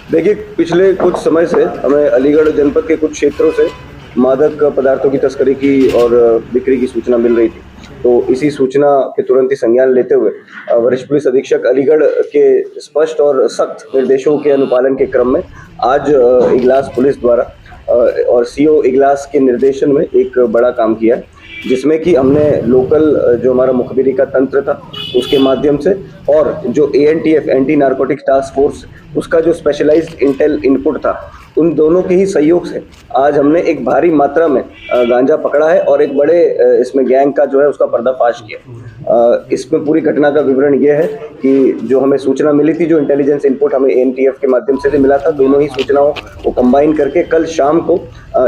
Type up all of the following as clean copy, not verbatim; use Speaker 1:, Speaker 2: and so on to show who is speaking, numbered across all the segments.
Speaker 1: देखिए, पिछले कुछ समय से हमें अलीगढ़ जनपद के कुछ क्षेत्रों से मादक पदार्थों की तस्करी की और बिक्री की सूचना मिल रही थी। तो इसी सूचना के तुरंत ही संज्ञान लेते हुए वरिष्ठ पुलिस अधीक्षक अलीगढ़ के स्पष्ट और सख्त निर्देशों के अनुपालन के क्रम में आज इगलास पुलिस द्वारा और सीओ इगलास के निर्देशन में एक बड़ा काम किया है, जिसमें कि हमने लोकल जो हमारा मुखबिरी का तंत्र था उसके माध्यम से और जो ANTF anti narcotics task force उसका जो स्पेशलाइज्ड इंटेल इनपुट था, उन दोनों के ही सहयोग से आज हमने एक भारी मात्रा में गांजा पकड़ा है और एक बड़े इसमें गैंग का जो है उसका पर्दाफाश किया। इसमें पूरी घटना का विवरण ये है कि जो हमें सूचना मिली थी, जो इंटेलिजेंस इनपुट हमें एएनटीएफ के माध्यम से भी मिला था, दोनों ही सूचनाओं को कंबाइन करके कल शाम को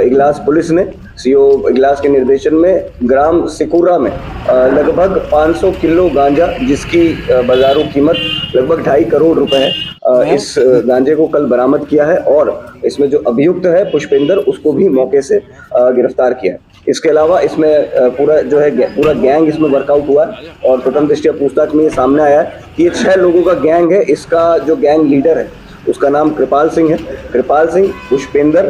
Speaker 1: इगलास पुलिस ने सीओ इगलास के निर्देशन में ग्राम सिकुरा में लगभग 500 किलो गांजा, जिसकी बाजारू कीमत लगभग 2.5 करोड़ रुपए है, इस गांजे को कल बरामद किया है और इसमें जो अभियुक्त है पुष्पेंद्र, उसको भी मौके से गिरफ्तार किया है। इसके अलावा इसमें पूरा जो है पूरा गैंग इसमें वर्कआउट हुआ है और प्रथम दृष्टया पूछताछ में ये सामने आया है कि ये 6 लोगों का गैंग है। इसका जो गैंग लीडर है उसका नाम कृपाल सिंह है। कृपाल सिंह, पुष्पेंद्र,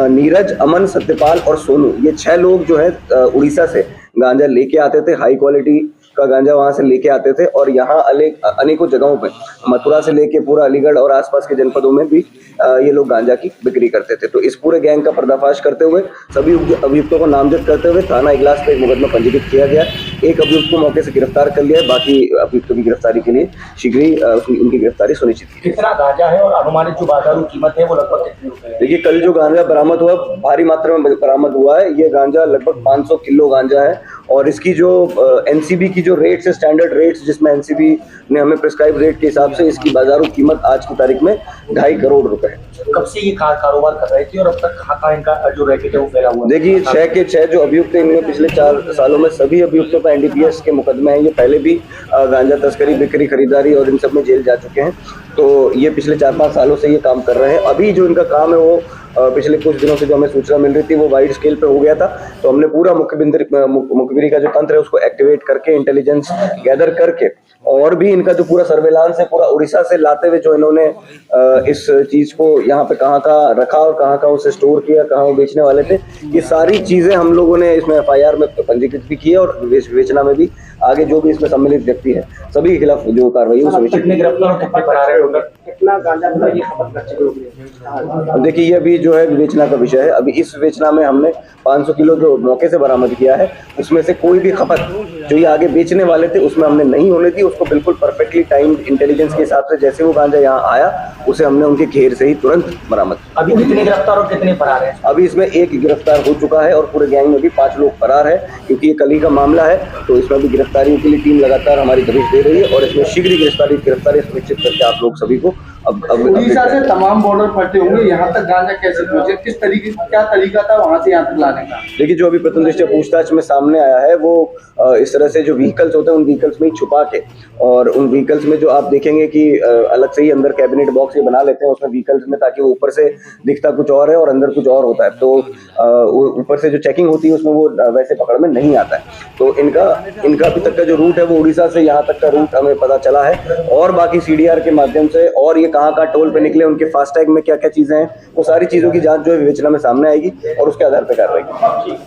Speaker 1: नीरज, अमन, सत्यपाल और सोनू, ये 6 लोग जो है उड़ीसा से गांजा लेके आते थे, हाई क्वालिटी का गांजा वहां से लेके आते थे और यहाँ अनेकों जगहों पे मथुरा से लेके पूरा अलीगढ़ और आसपास के जनपदों में भी ये लोग गांजा की बिक्री करते थे। तो इस पूरे गैंग का पर्दाफाश करते हुए सभी अभियुक्तों को नामजद करते हुए थाना इगलास पे एक मुकदमा पंजीकृत किया गया। एक अभियुक्त को मौके से गिरफ्तार कर लिया है, बाकी अभियुक्तों की गिरफ्तारी के लिए शीघ्र ही उनकी गिरफ्तारी सुनिश्चित की।
Speaker 2: कितना गांजा है और अनुमानित जो बाजारू कीमत है वो लगभग कितनी रुपए है?
Speaker 1: देखिए, कल जो गांजा बरामद हुआ, भारी मात्रा में बरामद हुआ है। ये गांजा लगभग 500 किलो गांजा है और इसकी जो एनसीबी की जो रेट्स है, स्टैंडर्ड रेट्स, जिसमें एनसीबी ने हमें प्रिस्क्राइब रेट के हिसाब से इसकी बाजारू कीमत आज की तारीख में 2.5 करोड़ रुपए है।
Speaker 2: कब से ये कारोबार कर रहे थे और अब तक कहाँ इनका जो रैकेट है वो फैला हुआ है?
Speaker 1: देखिए, 6 के 6 जो अभियुक्त हैं, इनमें पिछले 4 सालों में सभी अभियुक्तों का एनडीपीएस के मुकदमे हैं। ये पहले भी गांजा तस्करी, बिक्री, खरीदारी और इन सब में जेल जा चुके हैं। तो ये पिछले 4-5 सालों से ये काम कर रहे हैं। अभी जो इनका काम है वो पिछले कुछ दिनों से जो हमें सूचना मिल रही थी वो वाइड स्केल पे हो गया था, तो हमने पूरा मुखबिरी का जो तंत्र है उसको एक्टिवेट करके, इंटेलिजेंस गैदर करके और भी इनका जो पूरा सर्वेलांस है पूरा उड़ीसा से लाते हुए जो इन्होंने इस चीज को यहाँ पे कहाँ रखा और कहाँ उसे स्टोर किया, कहाँ वो बेचने वाले थे, ये सारी चीजें हम लोगों ने इसमें एफआईआर में पंजीकृत भी की है और बेचना में भी आगे जो भी इसमें सम्मिलित व्यक्ति है सभी के खिलाफ जो कार्रवाई है वो सुनिश्चित। देखिए, ये अभी जो है विवेचना का विषय है। अभी इस विवेचना में हमने 500 किलो जो मौके से बरामद किया है उसमें से कोई भी खपत जो ये आगे बेचने वाले थे उसमें हमने नहीं होने दी। उसको बिल्कुल परफेक्टली टाइम इंटेलिजेंस के हिसाब से जैसे वो गांजा यहाँ आया उसे हमने उनके घेर से ही तुरंत बरामद।
Speaker 2: अभी कितने गिरफ्तार और कितने फरार हैं?
Speaker 1: अभी इसमें 1 गिरफ्तार हो चुका है और पूरे गैंग में भी 5 लोग फरार है, क्योंकि ये कल ही का मामला है। तो इसमें भी गिरफ्तारियों के लिए टीम लगातार हमारी दबिश दे रही है और इसमें शीघ्र ही गिरफ्तारी सुनिश्चित करके आप लोग सभी को
Speaker 3: उड़ीसा से तमाम बॉर्डर पड़ते होंगे, यहाँ तक गांजा कैसे पहुंचे, किस तरीके क्या तरीका था वहाँ से यहाँ तक लाने का?
Speaker 1: देखिए, जो अभी प्रथम दृष्टया पूछताछ में सामने आया है वो इस तरह से जो व्हीकल्स होते हैं उन व्हीकल्स में ही छुपा के और उन व्हीकल्स में जो आप देखेंगे कि अलग से ही अंदर कैबिनेट बॉक्स ये बना लेते हैं उसमें व्हीकल्स में, ताकि वो ऊपर से दिखता कुछ और है और अंदर कुछ और होता है। तो ऊपर से जो चेकिंग होती है उसमें वो वैसे पकड़ में नहीं आता है। तो इनका अभी तक का जो रूट है वो उड़ीसा से यहाँ तक का रूट हमें पता चला है और बाकी सीडीआर के माध्यम से और ये कहाँ टोल पे निकले, उनके फास्टैग में क्या क्या चीजें हैं, वो सारी चीजों की जांच जो है विवेचना में सामने आएगी और उसके आधार पर कार्रवाई की।